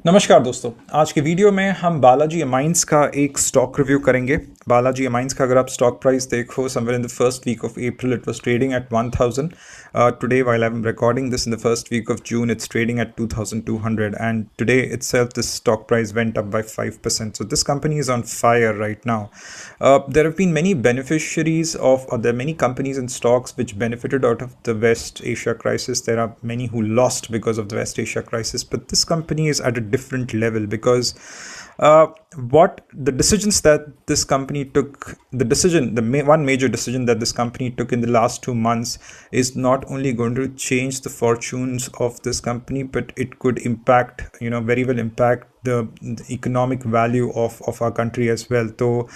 नमस्कार दोस्तों, आज के वीडियो में हम बालाजी अमाइंस का एक स्टॉक रिव्यू करेंगे। बालाजी अमाइंस का अगर आप स्टॉक प्राइस देखो, somewhere in the first week of April it was trading at 1000. Today, while I'm recording this in the first week of June, it's trading at 2200, and today itself this stock price went up by 5%. So this company is on fire right now. There have been many beneficiaries there are many companies and stocks which benefited out of the West Asia crisis. There are many who lost because of the West Asia crisis, but this company is at a different level because what the decisions that this company took, one major decision that this company took in the last 2 months is not only going to change the fortunes of this company, but it could impact, very well impact the economic value of our country as well. तो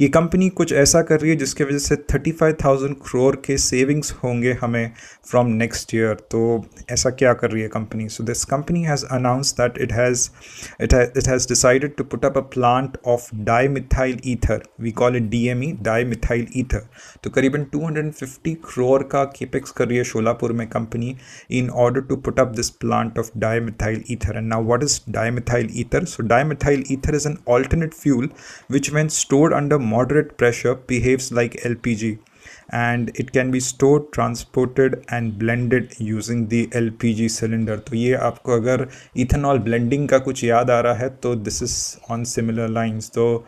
ये company कुछ ऐसा कर रही है जिसके वजह से 35,000 crore के सेविंग्स होंगे हमें फ्रॉम नेक्स्ट ईयर। तो ऐसा क्या कर रही है company? So this company has announce that it has decided to put up a plant of dimethyl ether. We call it DME, dimethyl ether. तो करीबन 250 crore का केपेक्स कर रही है शोलापुर में company in order to put up this plant of dimethyl ether. And now what is dimethyl ether? So dimethyl ether is an alternate fuel which when stored under moderate pressure behaves like LPG, and it can be stored, transported and blended using the LPG cylinder. तो ये आपको अगर ethanol blending का कुछ याद आ रहा है तो this is on similar lines. तो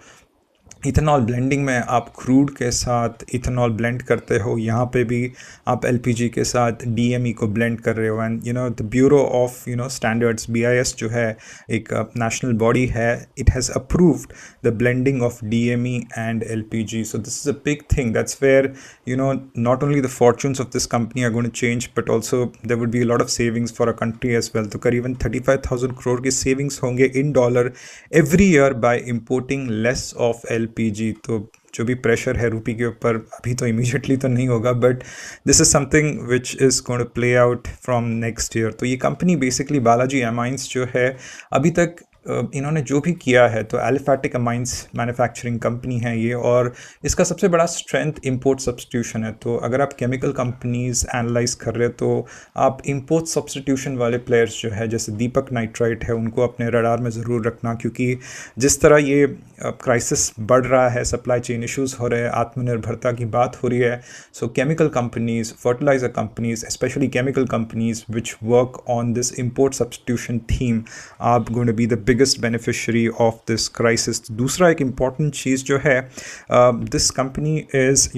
इथेनॉल ब्लेंडिंग में आप क्रूड के साथ इथेनॉल ब्लेंड करते हो, यहाँ पे भी आप एलपीजी के साथ डीएमई को ब्लेंड कर रहे हो। And the bureau of standards BIS जो है एक नेशनल बॉडी है, it has approved the blending of DME and LPG. So this is a big thing. That's where not only the fortunes of this company are going to change, but also there would be a lot of savings for a country as well. तो करीबन 35,000 crore के savings होंगे in dollar every year bye importing less of LPG. तो जो भी pressure है रूपी के ऊपर अभी तो इमीडिएटली तो नहीं होगा, but this is something which is going to play out from next year. तो ये कंपनी बेसिकली बालाजी अमाइंस जो है अभी तक इन्होंने जो भी किया है, तो एलिफैटिक अमाइंस मैन्युफैक्चरिंग कंपनी है ये, और इसका सबसे बड़ा स्ट्रेंथ इंपोर्ट सब्सटीट्यूशन है. तो अगर आप केमिकल कंपनीज एनालाइज कर रहे हो तो आप इंपोर्ट सब्सटीट्यूशन वाले प्लेयर्स जो है जैसे दीपक नाइट्राइट है उनको अपने रडार में ज़रूर रखना, क्योंकि जिस तरह ये क्राइसिस बढ़ रहा है, सप्लाई चेन इश्यूज़ हो रहे हैं, आत्मनिर्भरता की बात हो रही है. So chemical companies, fertiliser companies, specially chemical companies which work on this import substitution theme are going to be the biggest beneficiary of this crisis. दूसरा एक इम्पॉर्टेंट चीज़ जो है, दिस कंपनी इज़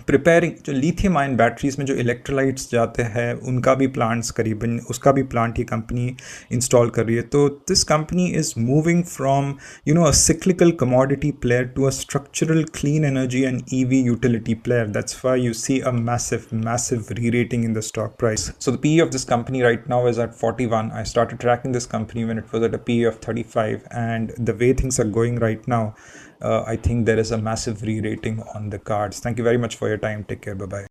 प्रिपेयरिंग जो लिथियम आयन बैटरीज में जो electrolytes जाते हैं उनका भी प्लांट्स करीबन उसका भी प्लांट ये कंपनी इंस्टॉल कर रही है. तो this company is moving from a cyclical commodity player to a structural clean energy and EV utility player. That's why you see a massive re-rating in the stock price. So the PE of this company right now is at 41. I started tracking this company when it was at a PE of 35, and the way things are going right now, I think there is a massive re-rating on the cards. Thank you very much for your time. Take care. Bye-bye.